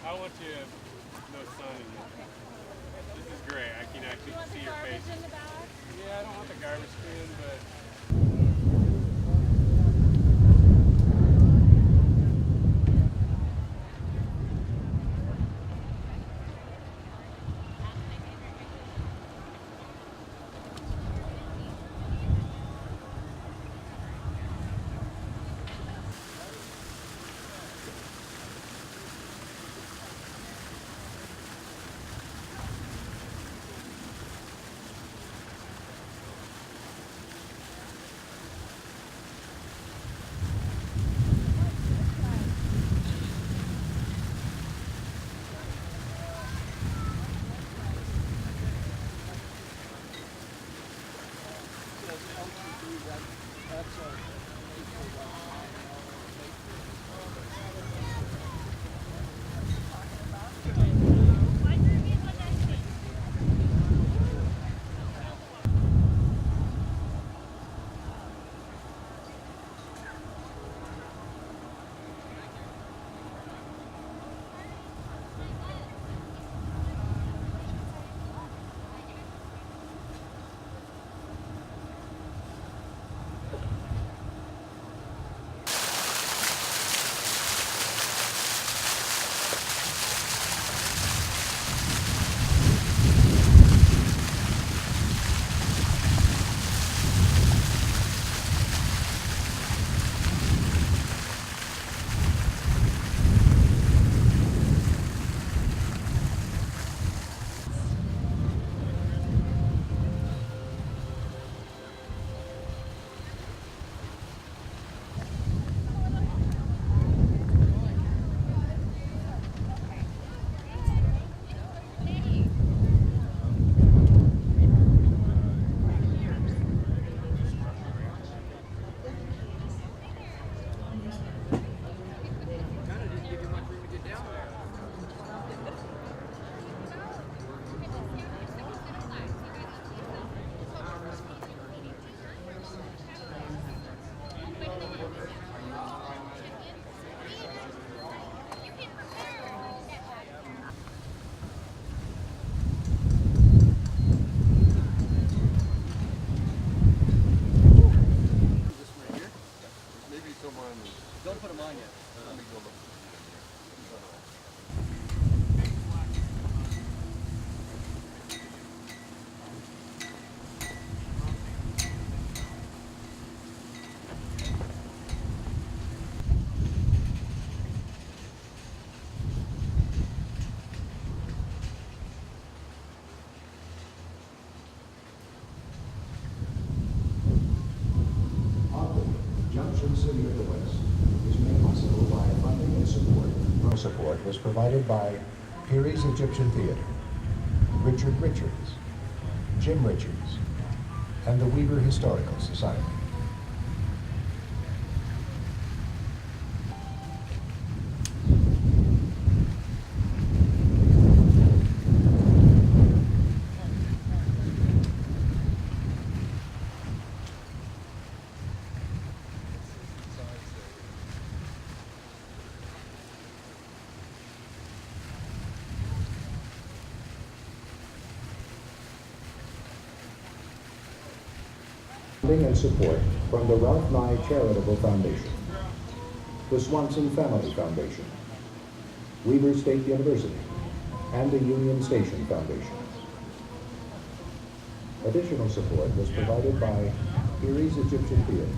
I want you no sun in this. This is great. I can actually see your face. In the back? Yeah, I don't want the garbage bin, but. Don't put them on yet. Let me go look. Ogden, Junction City of the West, is made possible by funding and support. Support was provided by Peary's Egyptian Theater, Richard Richards, Jim Richards, and the Weaver Historical Society. Funding and support from the Ralph Nye Charitable Foundation, the Swanson Family Foundation, Weaver State University, and the Union Station Foundation. Additional support was provided by Peary's Egyptian Theater,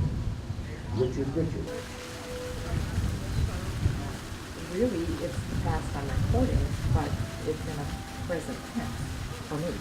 Richard Richards. Really, it's past I'm recording, but it's in a present tense for me.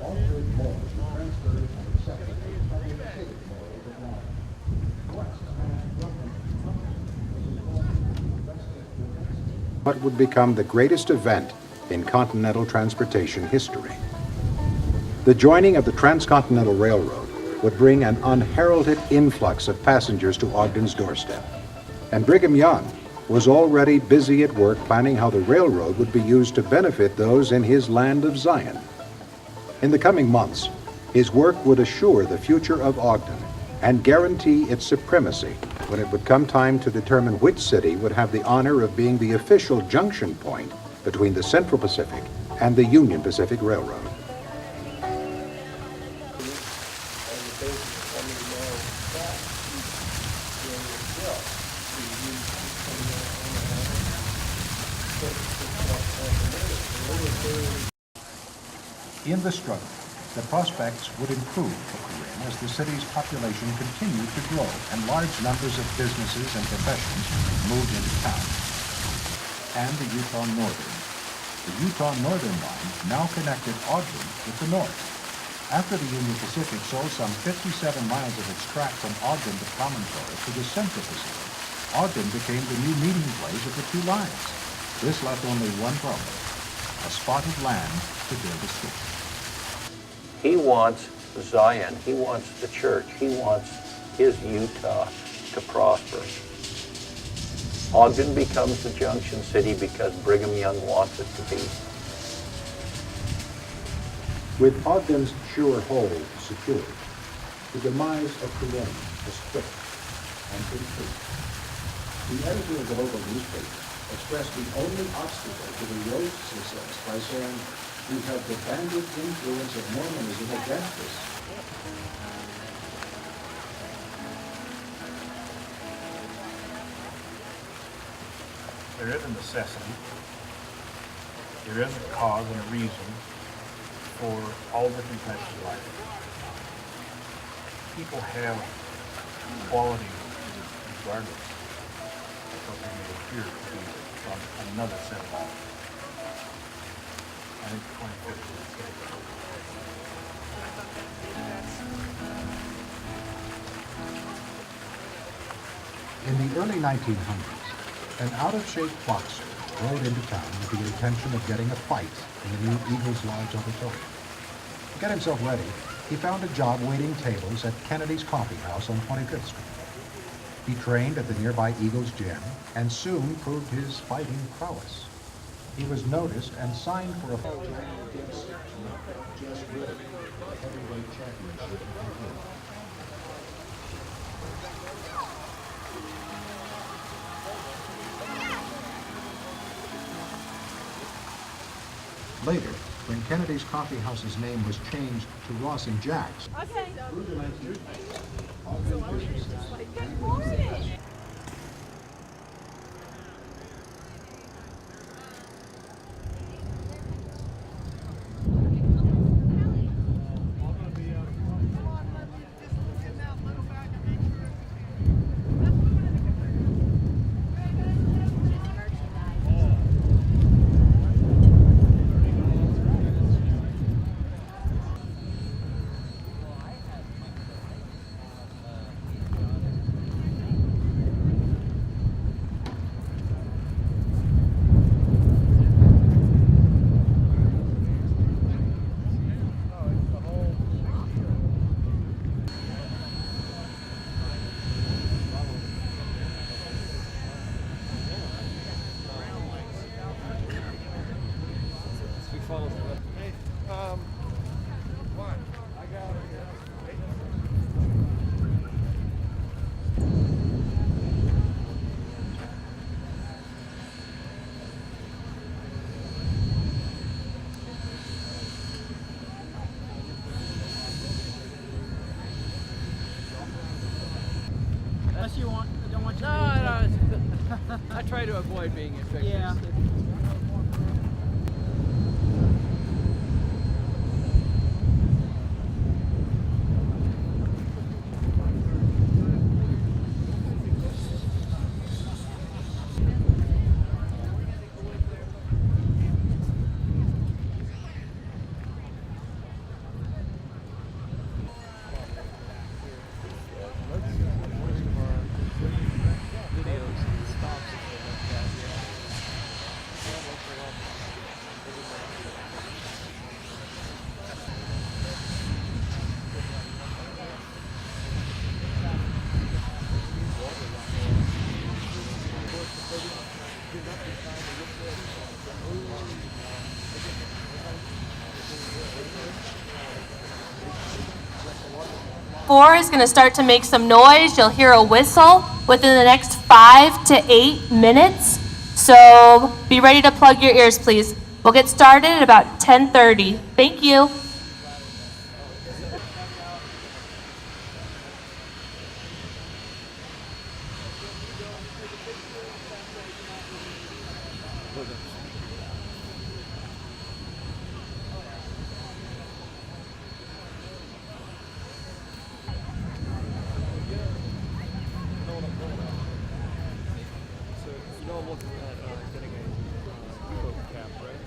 altered more to transfer and accept the public ticket mode of life. What would become the greatest event in continental transportation history. The joining of the Transcontinental Railroad would bring an unheralded influx of passengers to Ogden's doorstep. And Brigham Young was already busy at work planning how the railroad would be used to benefit those in his land of Zion. In the coming months, his work would assure the future of Ogden and guarantee its supremacy when it would come time to determine which city would have the honor of being the official junction point between the Central Pacific and the Union Pacific Railroad. In the struggle, the prospects would improve for Corinne as the city's population continued to grow and large numbers of businesses and professions moved into town. And the Utah Northern. The Utah Northern line now connected Ogden with the north. After the Union Pacific sold some 57 miles of its track from Ogden to Promontory to the Central Pacific, Ogden became the new meeting place of the two lines. This left only one problem: a spot of land to build a station. He wants Zion, he wants the church, he wants his Utah to prosper. Ogden becomes the junction city because Brigham Young wants it to be. With Ogden's sure hold secured, the demise of Corinne was quick and complete. The editor of the local newspaper expressed the only obstacle to the road's success by saying, "We have the banded influence of Mormonism against us." There is a necessity, there is a cause and a reason for all different types of life. People have qualities regardless of what they may appear to be from another set of life. I think 2050 is good. In the early 1900s, an out-of-shape boxer rode into town with the intention of getting a fight in the new Eagles Lodge auditorium. To get himself ready, he found a job waiting tables at Kennedy's Coffee House on 25th Street. He trained at the nearby Eagles Gym and soon proved his fighting prowess. He was noticed and signed for a just ready for the heavyweight championship in Peking. Later, when Kennedy's Coffee House's name was changed to Ross and Jack's, through the 1980s, Ogden businesses and Unless you don't want to. No. I try to avoid being infectious. Yeah. 4 is going to start to make some noise. You'll hear a whistle within the next 5 to 8 minutes. So be ready to plug your ears, please. We'll get started at about 10:30. Thank you. You know, I'm looking at getting a U-boat cap, right?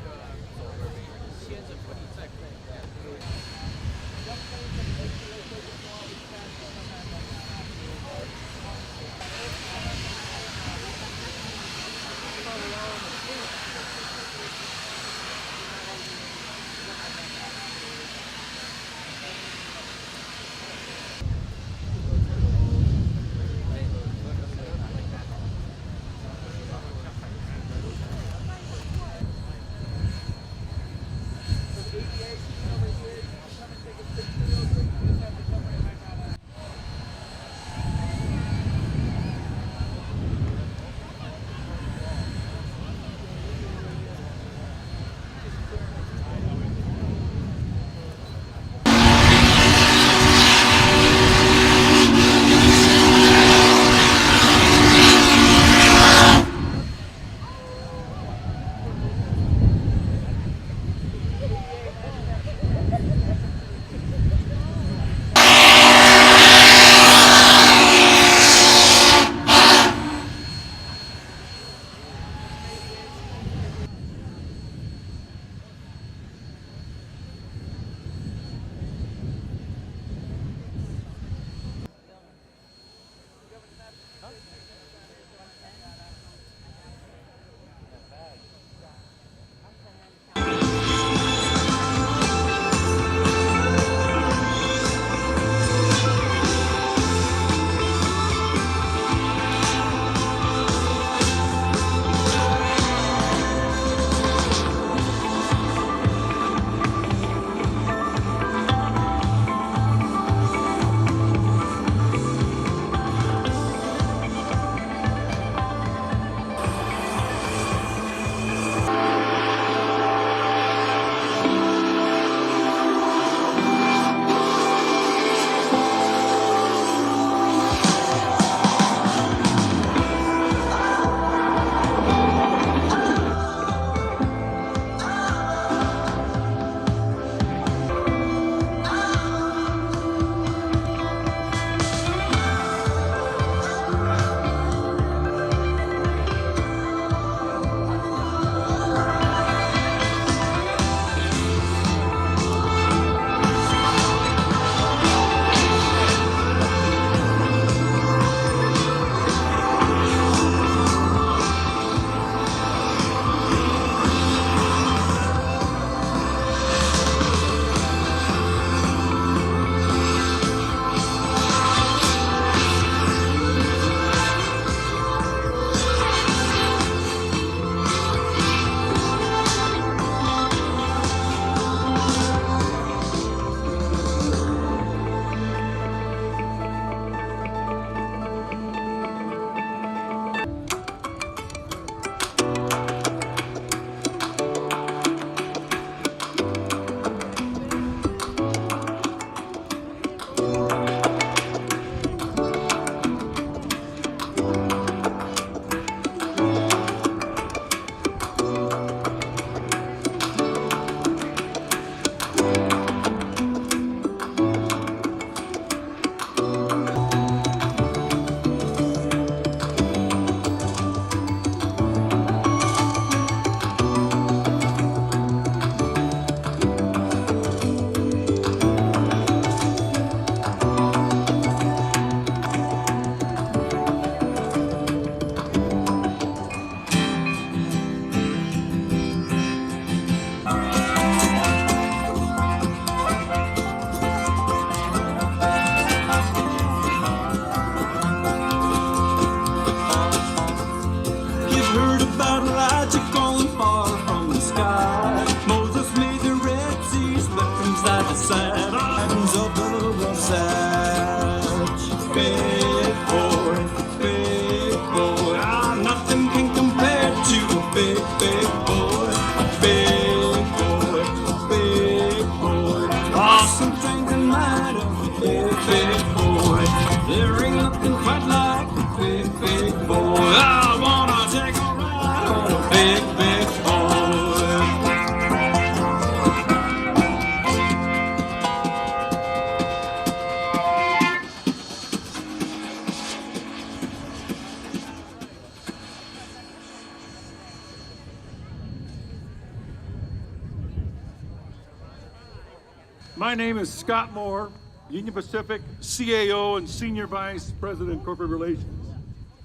name is Scott Moore, Union Pacific CAO and Senior Vice President Corporate Relations.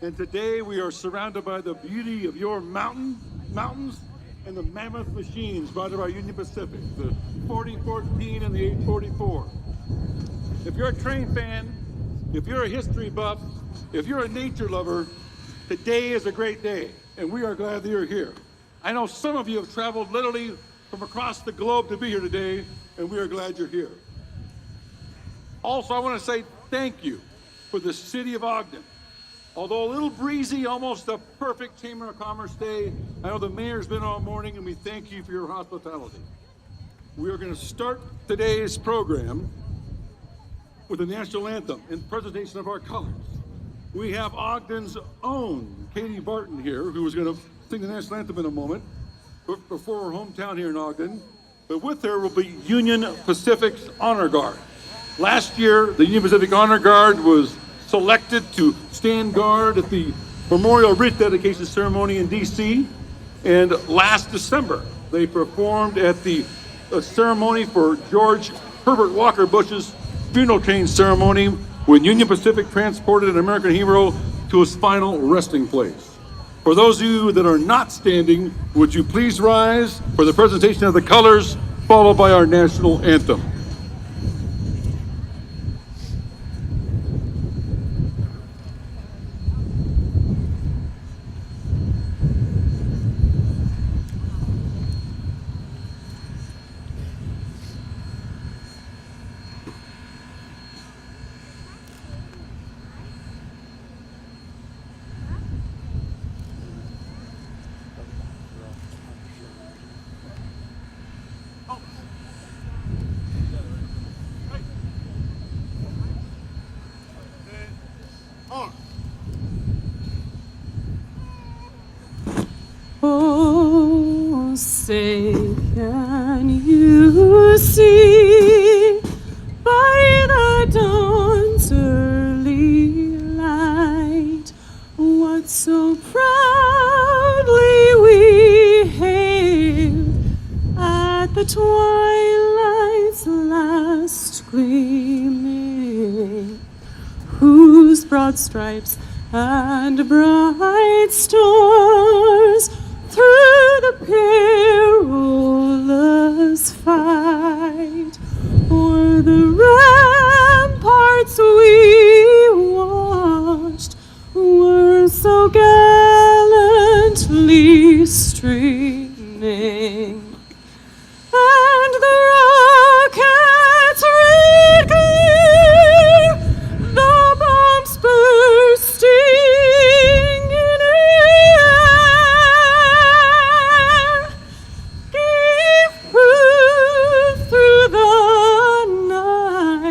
And today we are surrounded by the beauty of your mountains and the mammoth machines brought by Union Pacific, the 4014 and the 844. If you're a train fan, if you're a history buff, if you're a nature lover, today is a great day, and we are glad that you're here. I know some of you have traveled literally from across the globe to be here today, and we are glad you're here. Also, I want to say thank you for the City of Ogden. Although a little breezy, almost a perfect Chamber of Commerce day, I know the mayor's been all morning, and we thank you for your hospitality. We are going to start today's program with the national anthem and presentation of our colors. We have Ogden's own Katie Barton here, who is going to sing the national anthem in a moment, before her hometown here in Ogden. But with her will be Union Pacific's Honor Guard. Last year, the Union Pacific Honor Guard was selected to stand guard at the Memorial Wreath Dedication Ceremony in D.C. And last December, they performed at the ceremony for George Herbert Walker Bush's funeral train ceremony when Union Pacific transported an American hero to his final resting place. For those of you that are not standing, would you please rise for the presentation of the colors, followed by our national anthem. Oh, say can you see by the dawn's early light what so proudly we hailed at the twilight's last gleaming, whose broad stripes and bright stars through the perilous fight o'er the ramparts we watched were so gallantly streaming, and the rockets red clear, the bombs bursting in air, gave proof through the night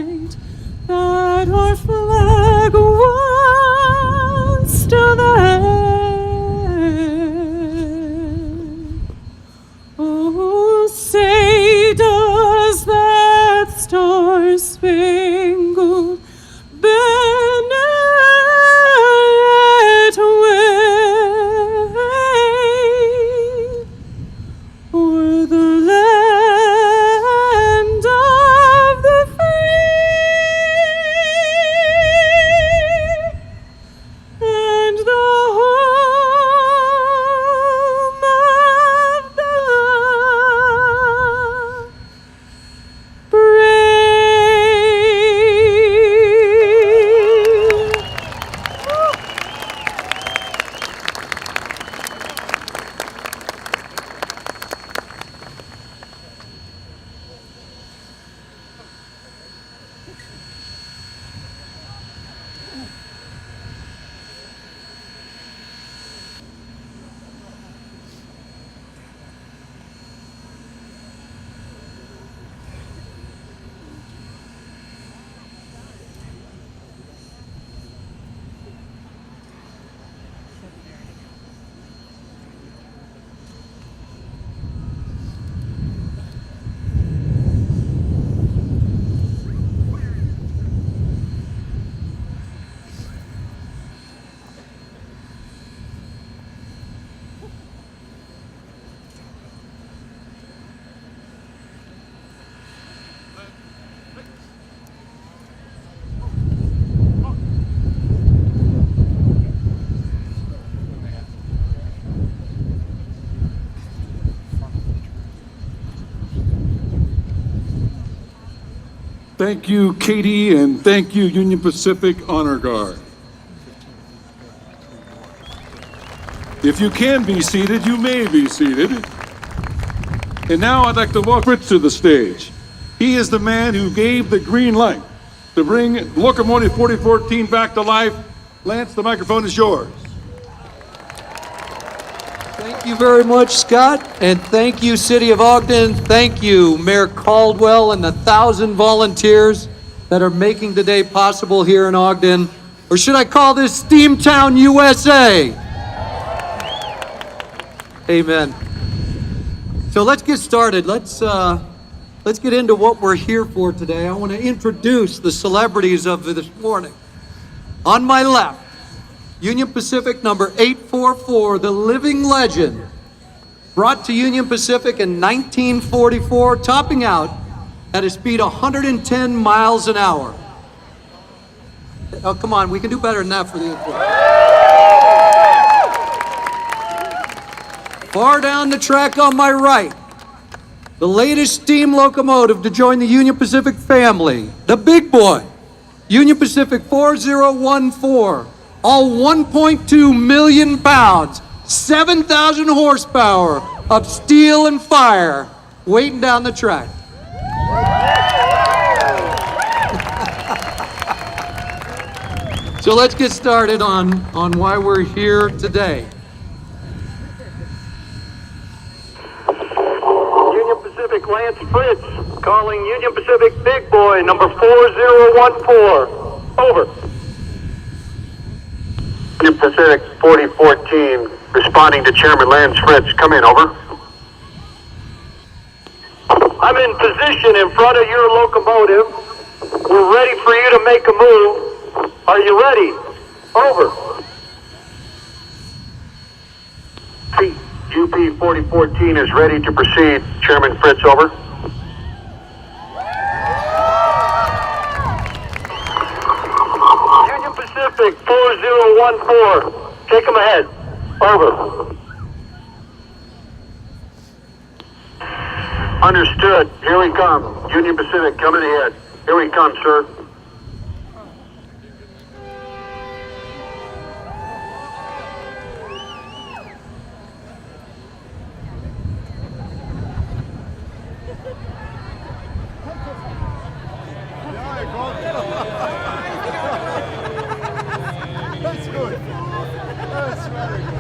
Thank you, Katie, and thank you, Union Pacific Honor Guard. If you can be seated, you may be seated. And now I'd like to welcome Fritz to the stage. He is the man who gave the green light to bring Locomotive 4014 back to life. Lance, the microphone is yours. Thank you very much, Scott, and thank you, City of Ogden. Thank you, Mayor Caldwell, and the 1,000 volunteers that are making today possible here in Ogden. Or should I call this Steamtown, USA? Amen. So let's get started. Let's get into what we're here for today. I want to introduce the celebrities of this morning. On my left, Union Pacific number 844, the living legend, brought to Union Pacific in 1944, topping out at a speed 110 miles an hour. Oh, come on, we can do better than that for the airport. Far down the track on my right, the latest steam locomotive to join the Union Pacific family, the big boy, Union Pacific 4014. All 1.2 million pounds, 7,000 horsepower of steel and fire waiting down the track. So let's get started on why we're here today. Union Pacific Lance Fritz calling Union Pacific Big Boy number 4014. Over. Union Pacific 4014 responding to Chairman Lance Fritz. Come in, over. I'm in position in front of your locomotive. We're ready for you to make a move. Are you ready? Over. UP 4014 is ready to proceed. Chairman Fritz, over. Union Pacific 4014, take them ahead. Over. Understood. Here we come. Union Pacific coming ahead. Here we come, sir. That's good. That's very good.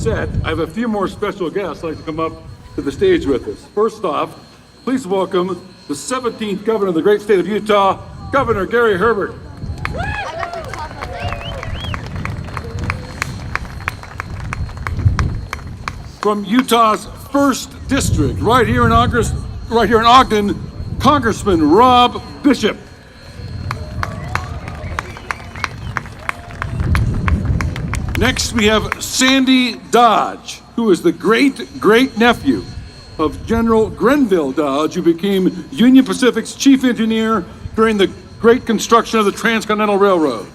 Set, I have a few more special guests I'd like to come up to the stage with us. First off, please welcome the 17th governor of the great state of Utah, Governor Gary Herbert. From Utah's 1st District, right here in Ogden, Congressman Rob Bishop. Next, we have Sandy Dodge, who is the great-great-nephew of General Grenville Dodge, who became Union Pacific's chief engineer during the great construction of the Transcontinental Railroad.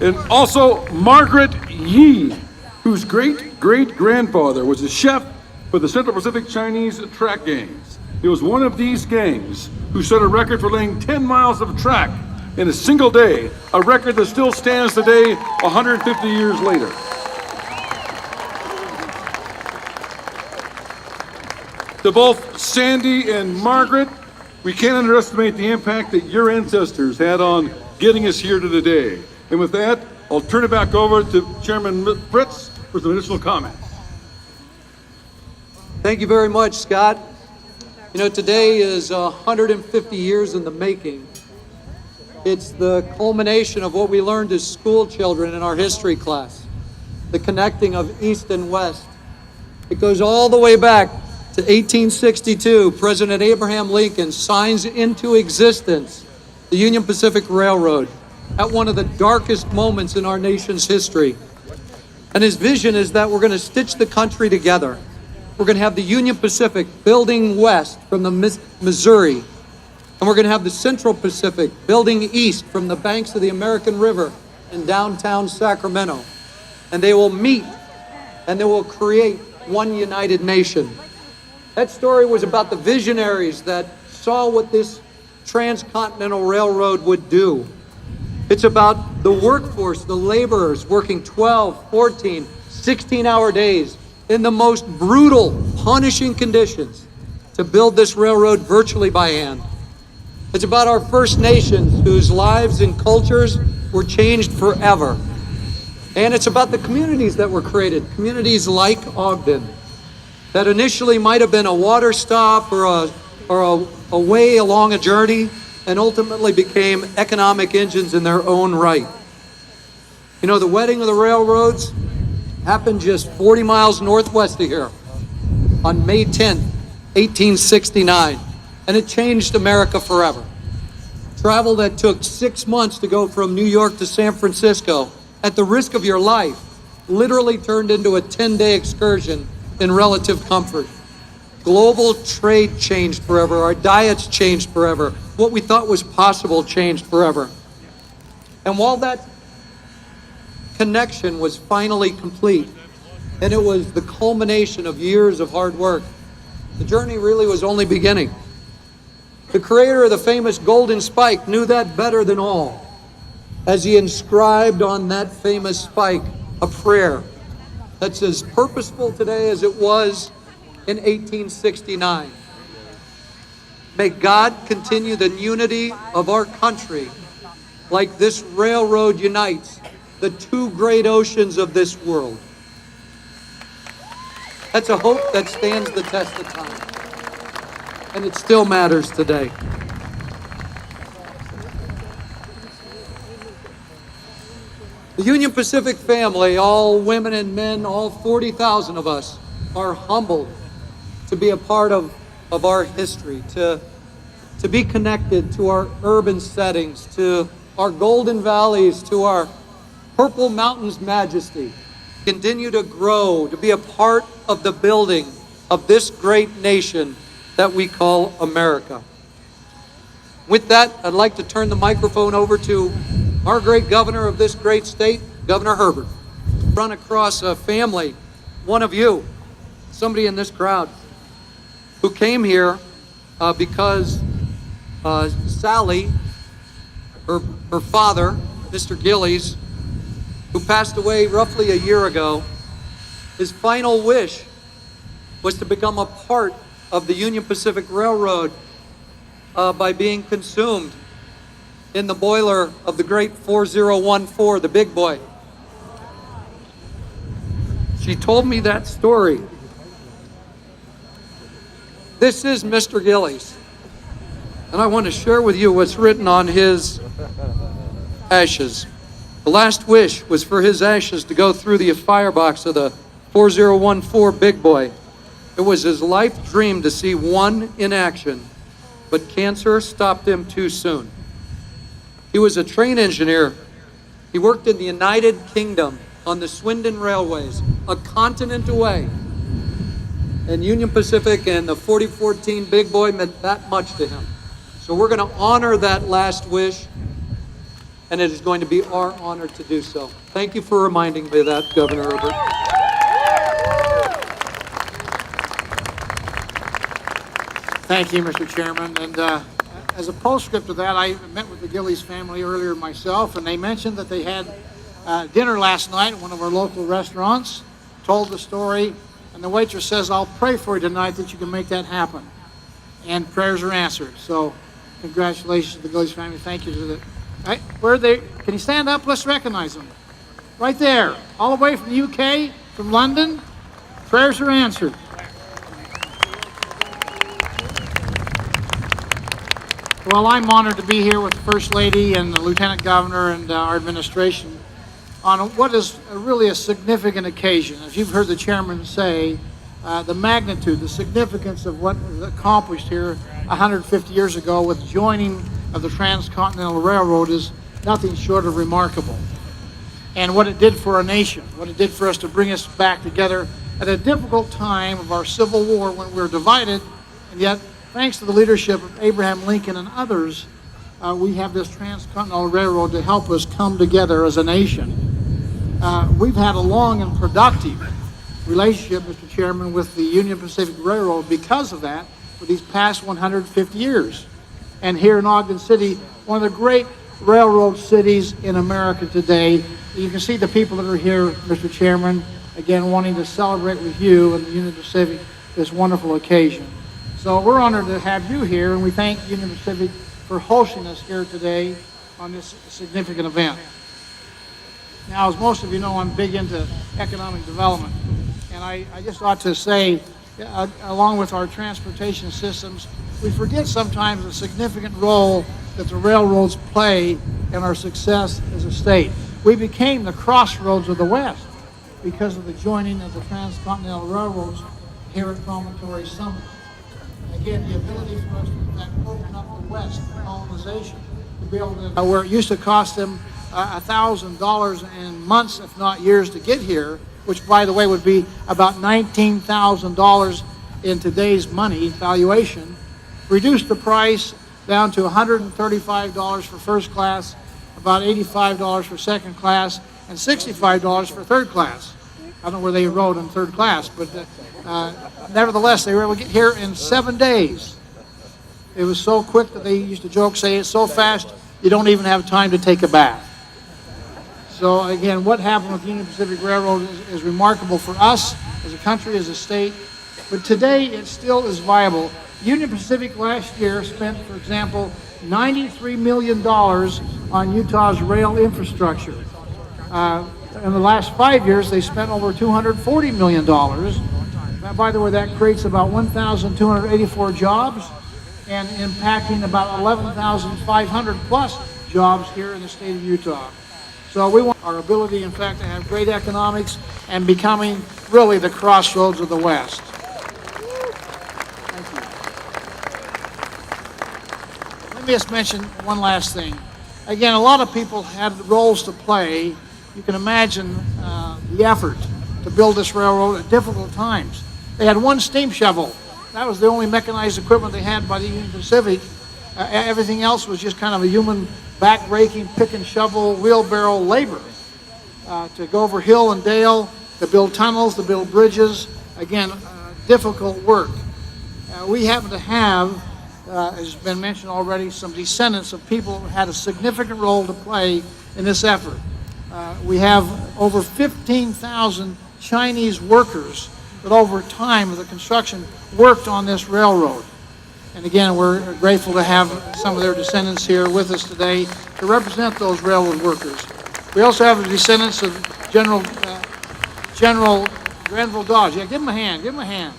And also Margaret Yee, whose great-great-grandfather was a chef for the Central Pacific Chinese track gangs. He was one of these gangs who set a record for laying 10 miles of track in a single day, a record that still stands today 150 years later. To both Sandy and Margaret, we can't underestimate the impact that your ancestors had on getting us here to today. And with that, I'll turn it back over to Chairman Fritz for some additional comments. Thank you very much, Scott. You know, today is 150 years in the making. It's the culmination of what we learned as school children in our history class, the connecting of East and West. It goes all the way back to 1862. President Abraham Lincoln signs into existence the Union Pacific Railroad at one of the darkest moments in our nation's history. And his vision is that we're going to stitch the country together. We're going to have the Union Pacific building west from the Missouri, and we're going to have the Central Pacific building east from the banks of the American River in downtown Sacramento. And they will meet and they will create one united nation. That story was about the visionaries that saw what this Transcontinental Railroad would do. It's about the workforce, the laborers working 12, 14, 16-hour days in the most brutal, punishing conditions to build this railroad virtually by hand. It's about our First Nations whose lives and cultures were changed forever. And it's about the communities that were created, communities like Ogden, that initially might have been a water stop or a way along a journey, and ultimately became economic engines in their own right. You know, the wedding of the railroads happened just 40 miles northwest of here on May 10th, 1869, and it changed America forever. Travel that took 6 months to go from New York to San Francisco at the risk of your life literally turned into a 10-day excursion in relative comfort. Global trade changed forever. Our diets changed forever. What we thought was possible changed forever. And while that connection was finally complete, and it was the culmination of years of hard work, the journey really was only beginning. The creator of the famous golden spike knew that better than all, as he inscribed on that famous spike a prayer that's as purposeful today as it was in 1869. May God continue the unity of our country like this railroad unites the two great oceans of this world. That's a hope that stands the test of time, and it still matters today. The Union Pacific family, all women and men, all 40,000 of us, are humbled to be a part of our history, to be connected to our urban settings, to our golden valleys, to our purple mountains majesty. Continue to grow, to be a part of the building of this great nation that we call America. With that, I'd like to turn the microphone over to our great governor of this great state, Governor Herbert. Run across a family, one of you, somebody in this crowd, who came here because Sally, her father, Mr. Gillies, who passed away roughly a year ago, his final wish was to become a part of the Union Pacific Railroad by being consumed in the boiler of the great 4014, the big boy. She told me that story. This is Mr. Gillies. And I want to share with you what's written on his ashes. The last wish was for his ashes to go through the firebox of the 4014 Big Boy. It was his life dream to see one in action, but cancer stopped him too soon. He was a train engineer. He worked in the United Kingdom on the Swindon Railways, a continent away. And Union Pacific and the 4014 Big Boy meant that much to him. So we're going to honor that last wish, and it is going to be our honor to do so. Thank you for reminding me of that, Governor Herbert. Thank you, Mr. Chairman. And as a postscript to that, I met with the Gillies family earlier myself, and they mentioned that they had dinner last night at one of our local restaurants, told the story, and the waitress says, "I'll pray for you tonight that you can make that happen." And prayers are answered. So congratulations to the Gillies family. Thank you to the... Right, where are they? Can you stand up? Let's recognize them. Right there, all the way from the UK, from London. Prayers are answered. Well, I'm honored to be here with the First Lady and the Lieutenant Governor and our administration on what is really a significant occasion. As you've heard the Chairman say, the magnitude, the significance of what was accomplished here 150 years ago with joining of the Transcontinental Railroad is nothing short of remarkable. And what it did for our nation, what it did for us to bring us back together at a difficult time of our Civil War when we were divided, and yet, thanks to the leadership of Abraham Lincoln and others, we have this Transcontinental Railroad to help us come together as a nation. We've had a long and productive relationship, Mr. Chairman, with the Union Pacific Railroad because of that for these past 150 years. And here in Ogden City, one of the great railroad cities in America today. You can see the people that are here, Mr. Chairman, again, wanting to celebrate with you and the Union Pacific this wonderful occasion. So we're honored to have you here, and we thank Union Pacific for hosting us here today on this significant event. Now, as most of you know, I'm big into economic development, and I just ought to say, along with our transportation systems, we forget sometimes the significant role that the railroads play in our success as a state. We became the crossroads of the West because of the joining of the Transcontinental Railroads here at Promontory Summit. Again, the ability for us to, in fact, open up the West for colonization, to be able to, where it used to cost them $1,000 in months, if not years, to get here, which, by the way, would be about $19,000 in today's money valuation, reduced the price down to $135 for first class, about $85 for second class, and $65 for third class. I don't know where they rode in third class, but nevertheless, they were able to get here in 7 days. It was so quick that they used to joke, say it's so fast, you don't even have time to take a bath. So again, what happened with Union Pacific Railroad is remarkable for us as a country, as a state, but today it still is viable. Union Pacific last year spent, for example, $93 million on Utah's rail infrastructure. In the last 5 years, they spent over $240 million. Now, by the way, that creates about 1,284 jobs and impacting about 11,500 plus jobs here in the state of Utah. So we want our ability, in fact, to have great economics and becoming really the crossroads of the West. Thank you. Let me just mention one last thing. Again, a lot of people had roles to play. You can imagine the effort to build this railroad at difficult times. They had one steam shovel. That was the only mechanized equipment they had by the Union Pacific. Everything else was just kind of a human back-breaking, pick and shovel, wheelbarrow labor to go over hill and dale, to build tunnels, to build bridges. Again, difficult work. We happen to have, as has been mentioned already, some descendants of people who had a significant role to play in this effort. We have over 15,000 Chinese workers that over time of the construction worked on this railroad. And again, we're grateful to have some of their descendants here with us today to represent those railroad workers. We also have the descendants of General Granville Dodge. Yeah, give him a hand, give him a hand.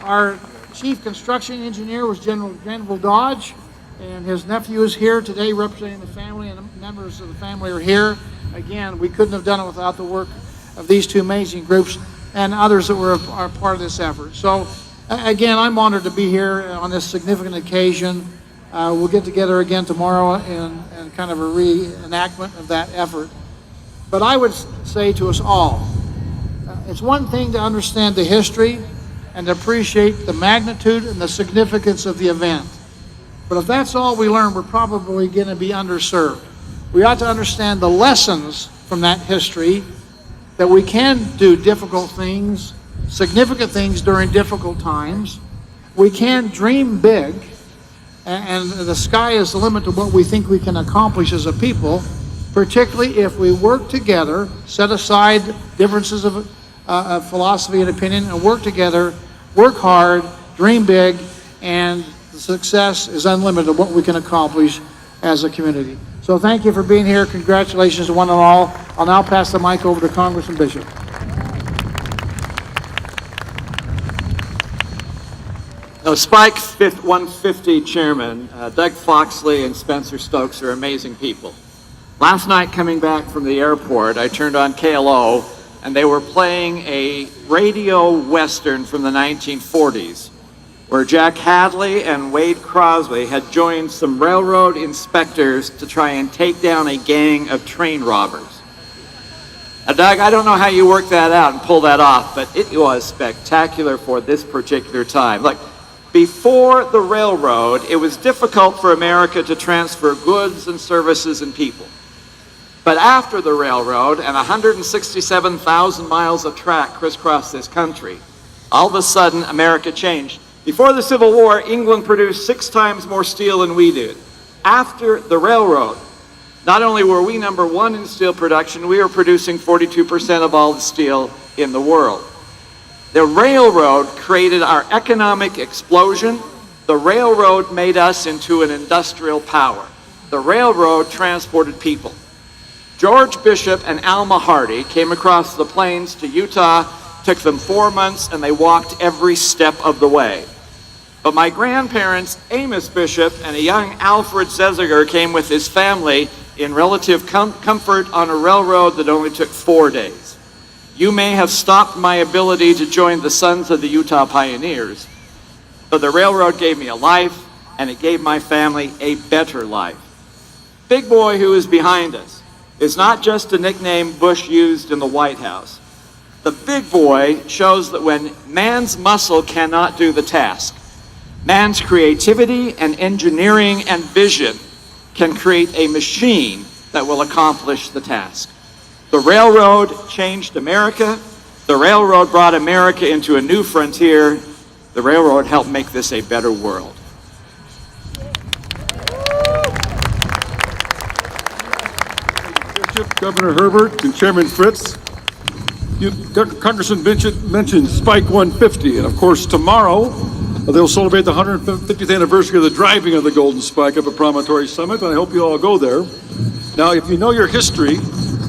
Our chief construction engineer was General Granville Dodge, and his nephew is here today representing the family, and the members of the family are here. Again, we couldn't have done it without the work of these two amazing groups and others that are part of this effort. So, again, I'm honored to be here on this significant occasion. We'll get together again tomorrow and kind of a reenactment of that effort. But I would say to us all, it's one thing to understand the history and to appreciate the magnitude and the significance of the event. But if that's all we learn, we're probably going to be underserved. We ought to understand the lessons from that history, that we can do difficult things, significant things during difficult times. We can dream big, and the sky is the limit to what we think we can accomplish as a people, particularly if we work together, set aside differences of philosophy and opinion, and work together, work hard, dream big, and the success is unlimited what we can accomplish as a community. So thank you for being here. Congratulations to one and all. I'll now pass the mic over to Congressman Bishop. Now, Spike 150 chairman, Doug Foxley and Spencer Stokes are amazing people. Last night, coming back from the airport, I turned on KLO, and they were playing a radio western from the 1940s, where Jack Hadley and Wade Crosby had joined some railroad inspectors to try and take down a gang of train robbers. Now, Doug, I don't know how you worked that out and pulled that off, but it was spectacular for this particular time. Look, before the railroad, it was difficult for America to transfer goods and services and people. But after the railroad and 167,000 miles of track crisscrossed this country, all of a sudden America changed. Before the Civil War, England produced 6 times more steel than we did. After the railroad, not only were we #1 in steel production, we were producing 42% of all the steel in the world. The railroad created our economic explosion. The railroad made us into an industrial power. The railroad transported people. George Bishop and Alma Hardy came across the plains to Utah, took them 4 months, and they walked every step of the way. But my grandparents, Amos Bishop and a young Alfred Zeziger, came with his family in relative comfort on a railroad that only took 4 days. You may have stopped my ability to join the Sons of the Utah Pioneers, but the railroad gave me a life, and it gave my family a better life. Big Boy, who is behind us, is not just a nickname Bush used in the White House. The Big Boy shows that when man's muscle cannot do the task, man's creativity and engineering and vision can create a machine that will accomplish the task. The railroad changed America. The railroad brought America into a new frontier. The railroad helped make this a better world. Governor Herbert and Chairman Fritz. Congressman mentioned Spike 150, and of course tomorrow they'll celebrate the 150th anniversary of the driving of the Golden Spike up at Promontory Summit, and I hope you all go there. Now, if you know your history,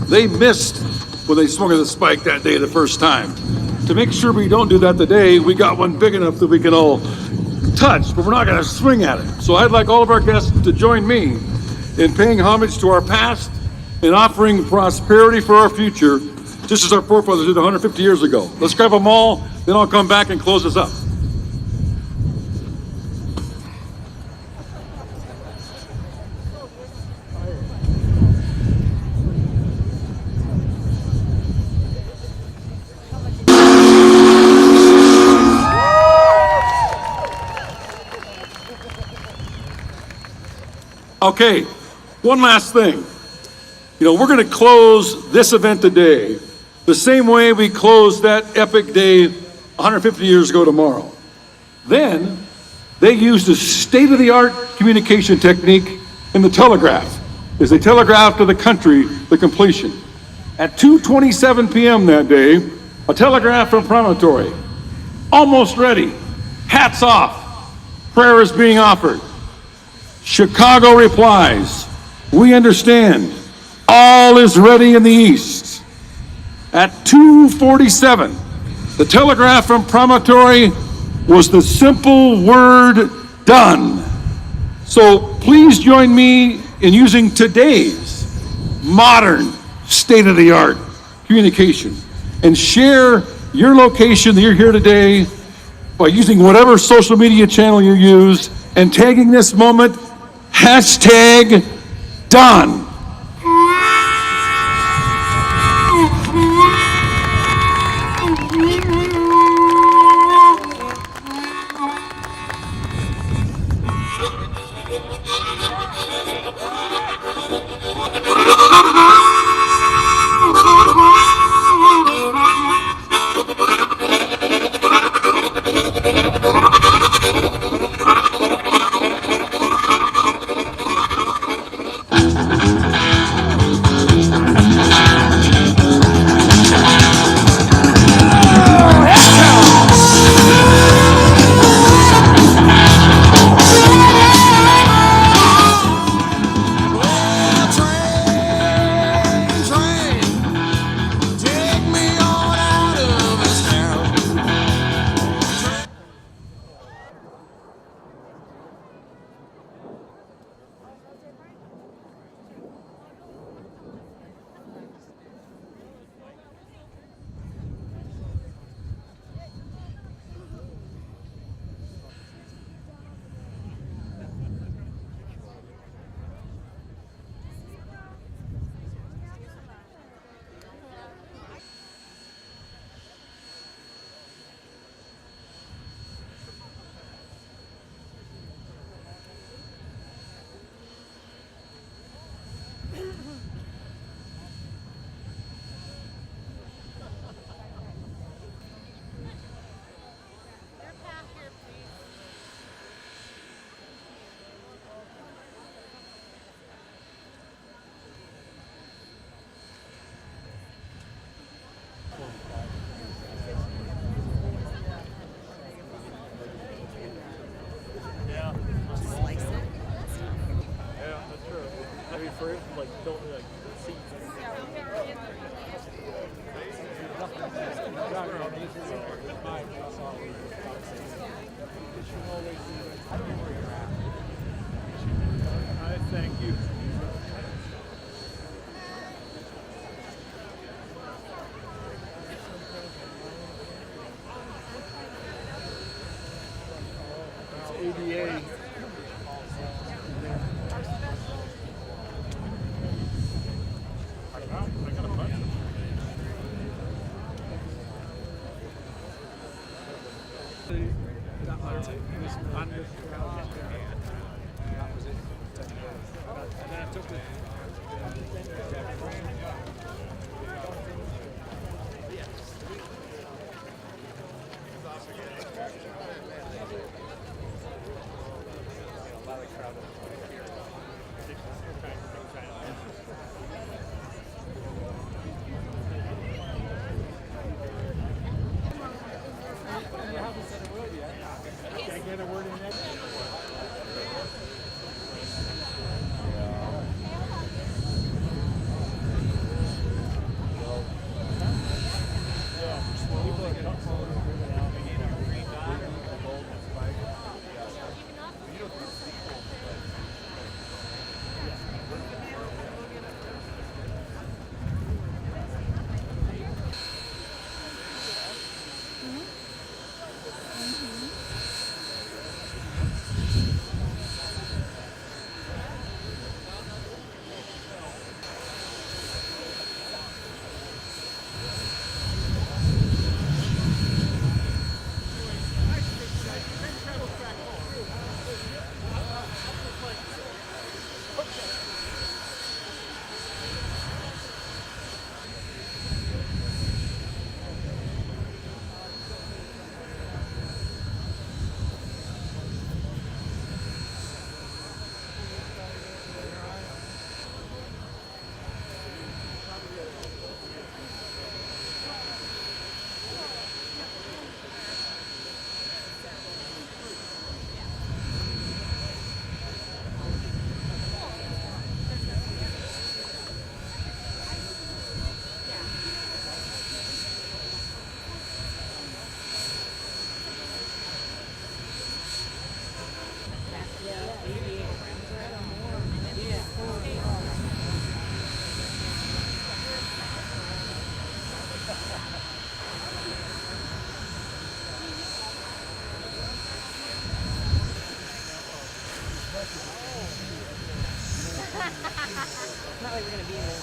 they missed when they swung at the spike that day the first time. To make sure we don't do that today, we got one big enough that we can all touch, but we're not going to swing at it. So I'd like all of our guests to join me in paying homage to our past and offering prosperity for our future, just as our forefathers did 150 years ago. Let's grab them all, then I'll come back and close us up. Okay, one last thing. You know, we're going to close this event today the same way we closed that epic day 150 years ago tomorrow. Then, they used a state-of-the-art communication technique in the telegraph as they telegraphed to the country the completion. At 2:27 p.m. that day, a telegraph from Promontory. Almost ready. Hats off. Prayer is being offered. Chicago replies, we understand. All is ready in the east. At 2:47, the telegraph from Promontory was the simple word done. So please join me in using today's modern, state-of-the-art communication and share your location that you're here today by using whatever social media channel you use and tagging this moment, #done. Thank you. It's ADA. like we're gonna be in there.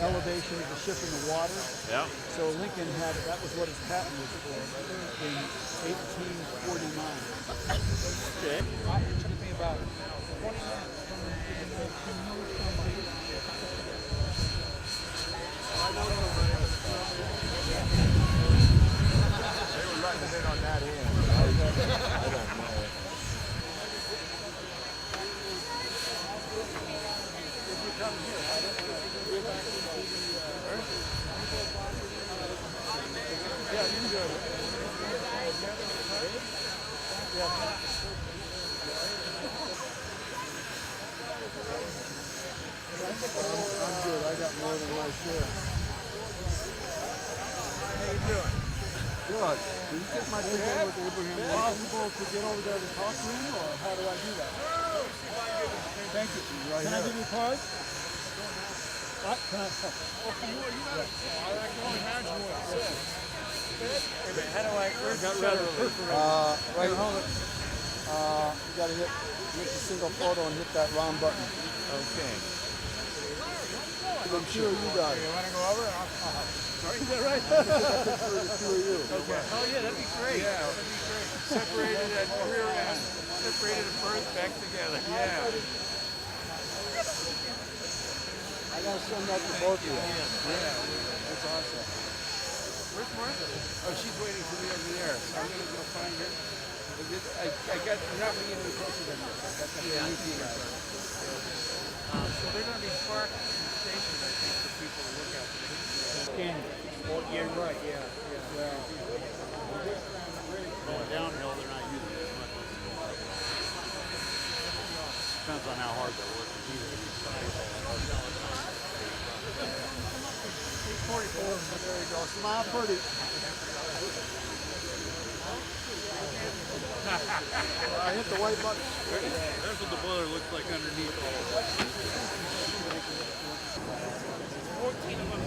Elevation of the ship in the water. Yeah. So Lincoln had, that was what his patent was for in 1849. Okay. It took me about 20 minutes. They were letting it in on that end. I don't know. If you come here, I don't know. Go back to yeah, you can do it. Yeah. I'm good. I got more than my share. How you doing? Good. Did you get my picture with Abraham? Is it possible to get over there to talk to him, or how do I do that? Thank you. Right. Can I give you a card? What? Can I? I can only imagine what it says. How do I? Where's the shutter? Right. Hold it. You got to hit a single photo and hit that round button. Okay. I'm sure you got it. You want to go over? Sorry, is that right? The two of you. Okay. Oh yeah, that'd be great. Yeah, that'd be great. Separated at the rear end. Separated at birth, back together. Yeah. I gotta send that to both of you. Yeah, that's awesome. Where's Martha? Oh, she's waiting for me over there. So I'm gonna go find her. I got. I'm not being any closer than this. I got the meeting. So they're gonna be parked at the station, I think, for people to look at. Oh, yeah, right. Yeah. Going downhill, they're not using it as much. Depends on how hard they're working. 44. There you go. Smile pretty. I hit the white button. That's what the boiler looks like underneath all of that. 14 of them.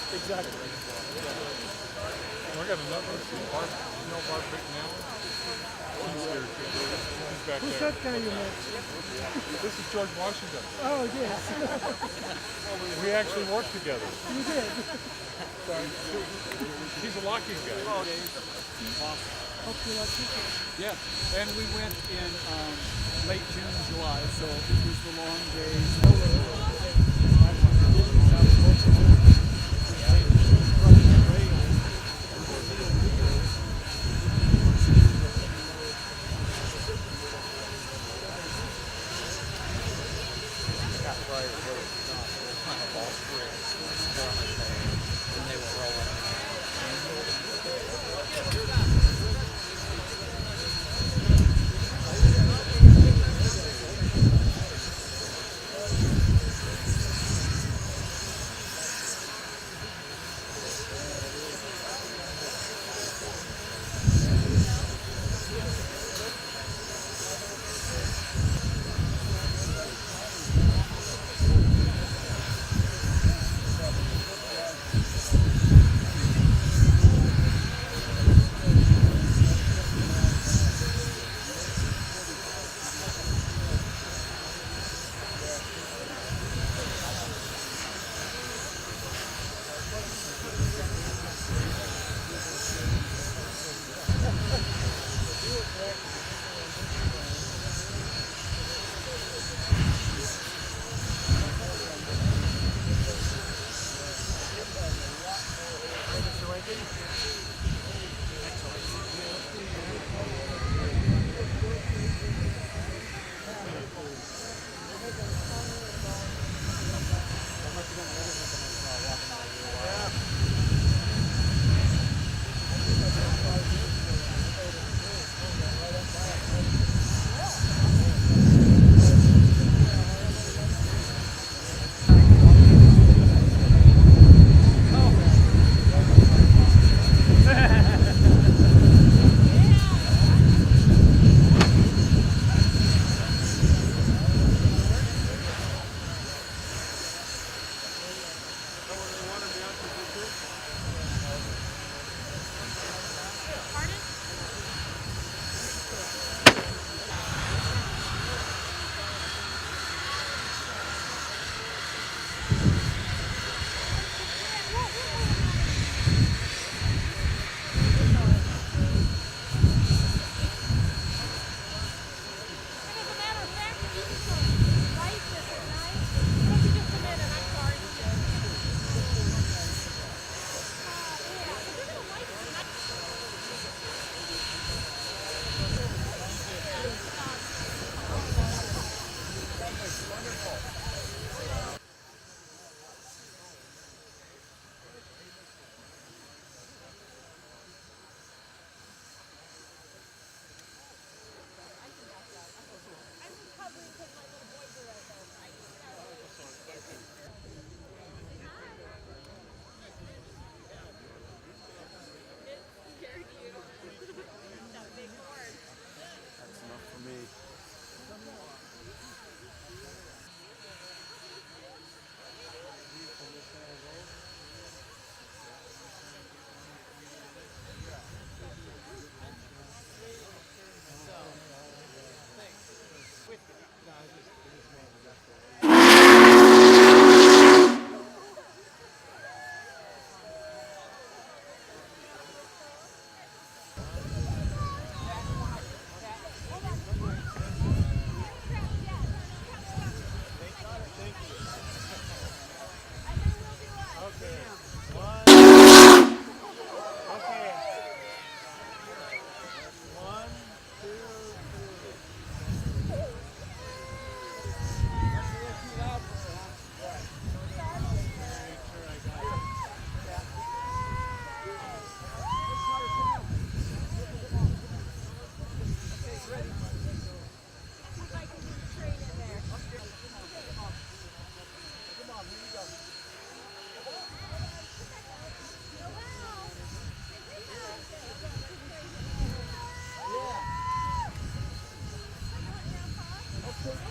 Exactly. I got another one. Barb, you know Barb McNally? She's here too. She's back Who's there. that guy you met? This is George Washington. Oh, yes. We actually worked together. You did. Sorry. He's a locking guy. Hope you like it. Yeah, and we went in late June, July, so it was the long days.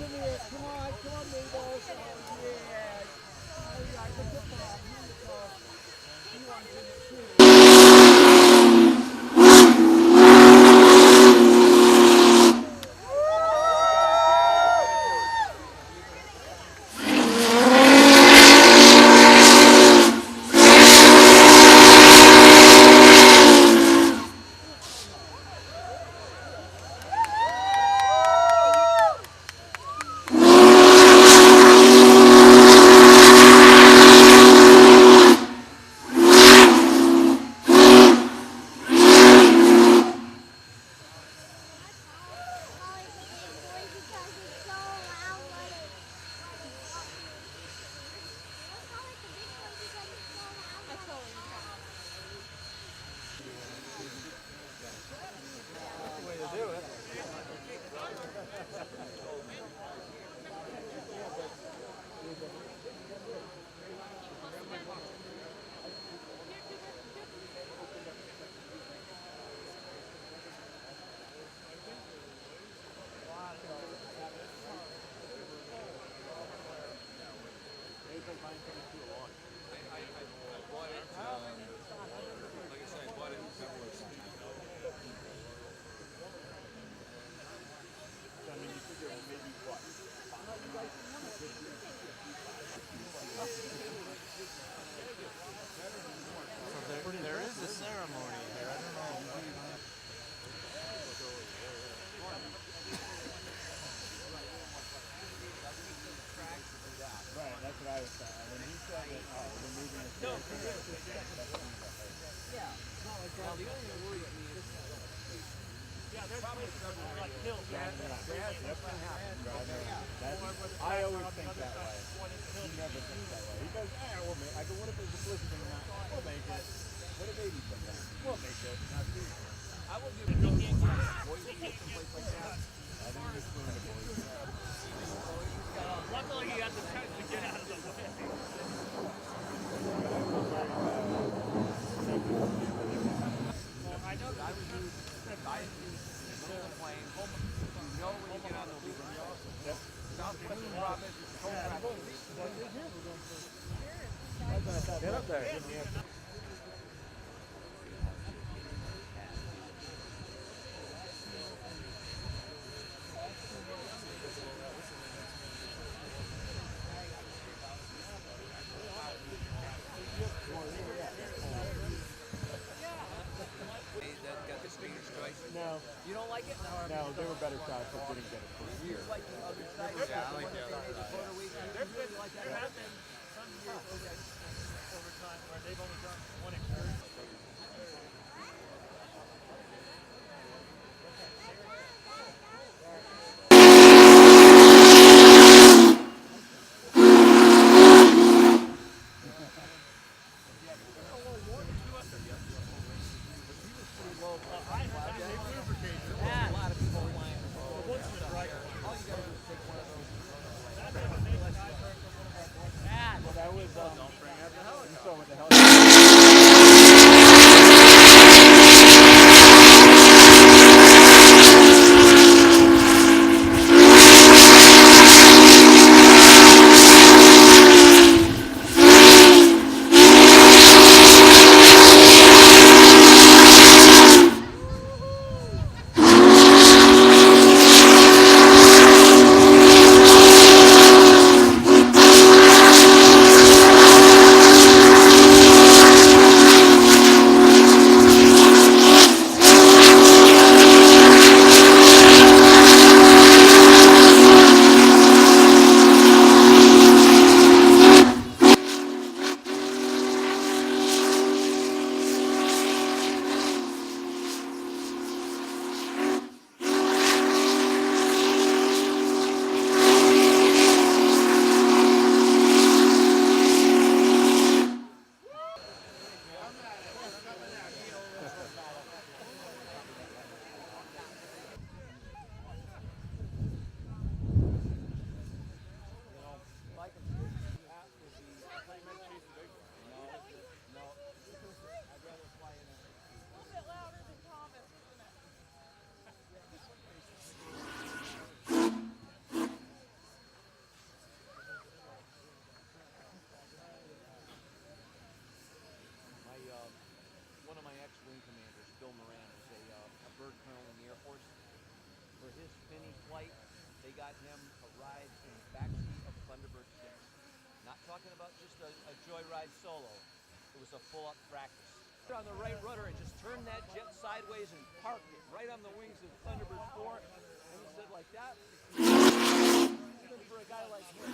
Come here. Come on, neighbors. Yeah. All right, look at Bob. Here you go. He wants in it too. There is a ceremony here. I don't know. Right, that's what I was saying. When he said that we're moving the stairs, yeah. Well, the only worry is, yeah, there's probably like hills. That's what happens, right? I always think that way. He never thinks that way. He goes, we'll make it. I go, what if there's a blizzard in that? We'll make it. What if baby comes out? We'll make it. Not too. I will give it. You can't get boys someplace like that. I think it's one of the boys. Luckily, you had the chance to get out of the way. I know that I would use the plane. You know when you get on the loop. Southwest Province, Get up there. No. You don't like it? No, they were better shots, but didn't get it for years. Like the other side? Yeah, I like the other side. There have been some years over time where they've only done one excursion. That was, you saw what the hell. got him a ride in the backseat of a Thunderbird jet. Not talking about just a joyride solo. It was a full-up practice. On the right rudder and just turned that jet sideways and parked it right on the wings of Thunderbird 4. And he said like that, even for a guy like him.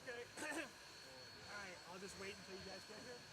Okay. All right, I'll just wait until you guys get here.